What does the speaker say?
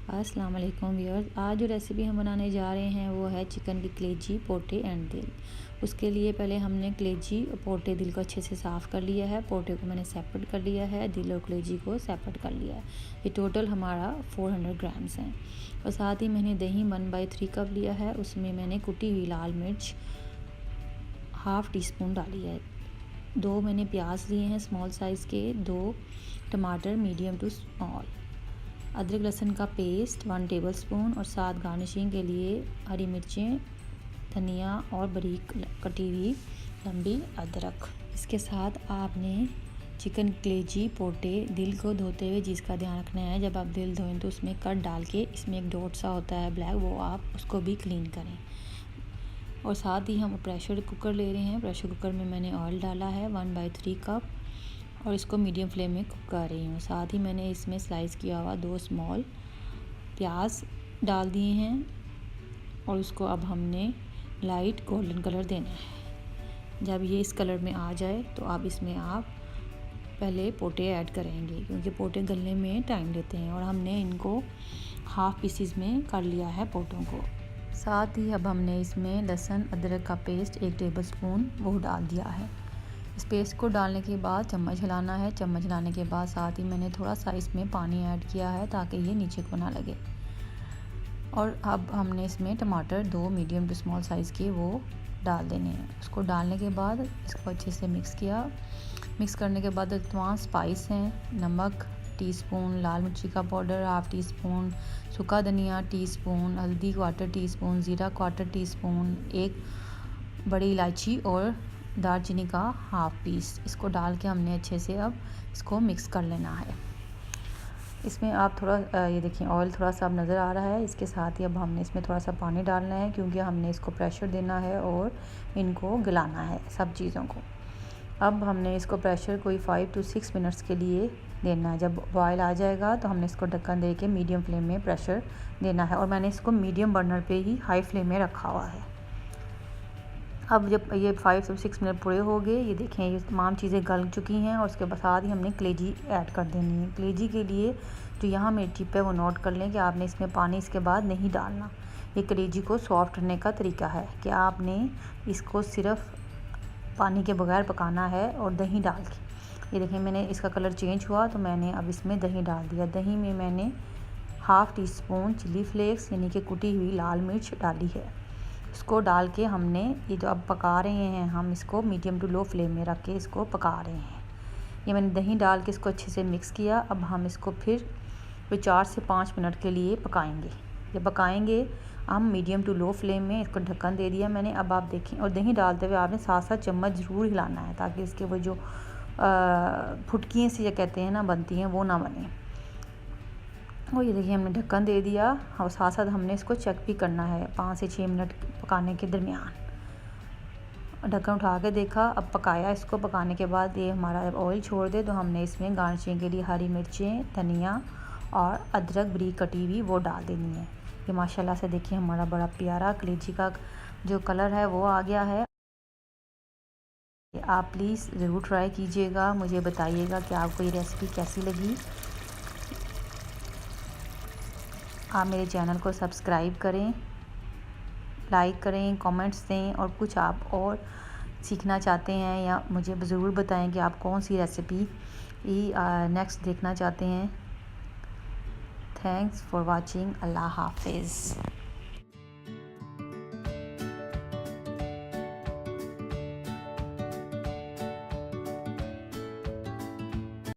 अस्सलाम वालेकुम व्यूअर्स। आज जो रेसिपी हम बनाने जा रहे हैं वो है चिकन की कलेजी, पोटे एंड दिल। उसके लिए पहले हमने कलेजी और पोटे दिल को अच्छे से साफ़ कर लिया है। पोटे को मैंने सेपरेट कर लिया है, दिल और कलेजी को सेपरेट कर लिया है। ये टोटल हमारा 400 ग्राम्स हैं। और साथ ही मैंने दही 1/3 कप लिया है, उसमें मैंने कुटी हुई लाल मिर्च हाफ़ टी स्पून डाली है। 2 मैंने प्याज लिए हैं स्मॉल साइज़ के, 2 टमाटर मीडियम टू स्मॉल, अदरक लहसुन का पेस्ट 1 टेबलस्पून और साथ गार्निशिंग के लिए हरी मिर्चें, धनिया और बारीक कटी हुई लंबी अदरक। इसके साथ आपने चिकन कलेजी, पोटे, दिल को धोते हुए जिसका ध्यान रखना है, जब आप दिल धोएं तो उसमें कट डाल के इसमें एक डॉट सा होता है ब्लैक, वो आप उसको भी क्लीन करें। और साथ ही हम प्रेशर कुकर ले रहे हैं। प्रेशर कुकर में मैंने ऑयल डाला है 1/3 कप और इसको मीडियम फ्लेम में कुक कर रही हूँ। साथ ही मैंने इसमें स्लाइस किया हुआ 2 स्मॉल प्याज डाल दिए हैं और उसको अब हमने लाइट गोल्डन कलर देना है। जब ये इस कलर में आ जाए तो अब इसमें आप पहले पोटे ऐड करेंगे, क्योंकि पोटे गलने में टाइम लेते हैं और हमने इनको हाफ़ पीसीज में कर लिया है पोटों को। साथ ही अब हमने इसमें लहसुन अदरक का पेस्ट 1 टेबलस्पून वो डाल दिया है। इस पेस्ट को डालने के बाद चम्मच हिलाना है। चम्मच हिलाने के बाद साथ ही मैंने थोड़ा सा इसमें पानी ऐड किया है ताकि ये नीचे को ना लगे। और अब हमने इसमें टमाटर 2 मीडियम टू स्मॉल साइज़ के वो डाल देने हैं। उसको डालने के बाद इसको अच्छे से मिक्स किया। मिक्स करने के बाद तमाम स्पाइस हैं, नमक टीस्पून, लाल मिर्ची का पाउडर हाफ़ टी स्पून, सूखा धनिया टीस्पून, हल्दी 1/4 टीस्पून, ज़ीरा 1/4 टीस्पून, 1 बड़ी इलायची और दालचीनी का हाफ़ पीस, इसको डाल के हमने अच्छे से अब इसको मिक्स कर लेना है। इसमें आप थोड़ा ये देखिए ऑयल थोड़ा सा अब नज़र आ रहा है। इसके साथ ही अब हमने इसमें थोड़ा सा पानी डालना है, क्योंकि हमने इसको प्रेशर देना है और इनको गलाना है सब चीज़ों को। अब हमने इसको प्रेशर कोई 5 to 6 मिनट्स के लिए देना है। जब बॉयल आ जाएगा तो हमने इसको ढक्कन दे के मीडियम फ्लेम में प्रेशर देना है और मैंने इसको मीडियम बर्नर पे ही हाई फ्लेम में रखा हुआ है। अब जब ये 5 से 6 मिनट पूरे हो गए, ये देखें ये तमाम चीज़ें गल चुकी हैं और उसके साथ ही हमने कलेजी ऐड कर देनी है। कलेजी के लिए जो यहाँ मेरी टिप है वो नोट कर लें कि आपने इसमें पानी इसके बाद नहीं डालना। ये कलेजी को सॉफ्ट करने का तरीका है कि आपने इसको सिर्फ पानी के बगैर पकाना है और दही डाल के। ये देखें मैंने इसका कलर चेंज हुआ तो मैंने अब इसमें दही डाल दिया। दही में मैंने half teaspoon chilli flakes यानी कि कुटी हुई लाल मिर्च डाली है। इसको डाल के हमने ये जो अब पका रहे हैं, हम इसको मीडियम टू लो फ्लेम में रख के इसको पका रहे हैं। ये मैंने दही डाल के इसको अच्छे से मिक्स किया। अब हम इसको फिर 4 से 5 मिनट के लिए पकाएंगे। जब पकाएंगे हम मीडियम टू लो फ्लेम में, इसको ढक्कन दे दिया मैंने। अब आप देखें, और दही डालते हुए आपने साथ साथ चम्मच ज़रूर हिलाना है ताकि इसके वो जो फुटकियाँ सी कहते हैं ना बनती हैं, वो ना बने। और ये देखिए हमने ढक्कन दे दिया और साथ साथ हमने इसको चेक भी करना है 5 से 6 मिनट पकाने के दरमियान। ढक्कन उठा के देखा, अब पकाया। इसको पकाने के बाद ये हमारा ऑयल छोड़ दे तो हमने इसमें गार्निशिंग के लिए हरी मिर्चें, धनिया और अदरक बारीक कटी हुई वो डाल देनी है। ये माशाल्लाह से देखिए हमारा बड़ा प्यारा कलेजी का जो कलर है वो आ गया है। आप प्लीज़ ज़रूर ट्राई कीजिएगा, मुझे बताइएगा कि आपको ये रेसिपी कैसी लगी। आप मेरे चैनल को सब्सक्राइब करें, लाइक करें, कमेंट्स दें और कुछ आप और सीखना चाहते हैं या मुझे ज़रूर बताएं कि आप कौन सी रेसिपी नेक्स्ट देखना चाहते हैं। Thanks for watching. अल्लाह हाफिज़।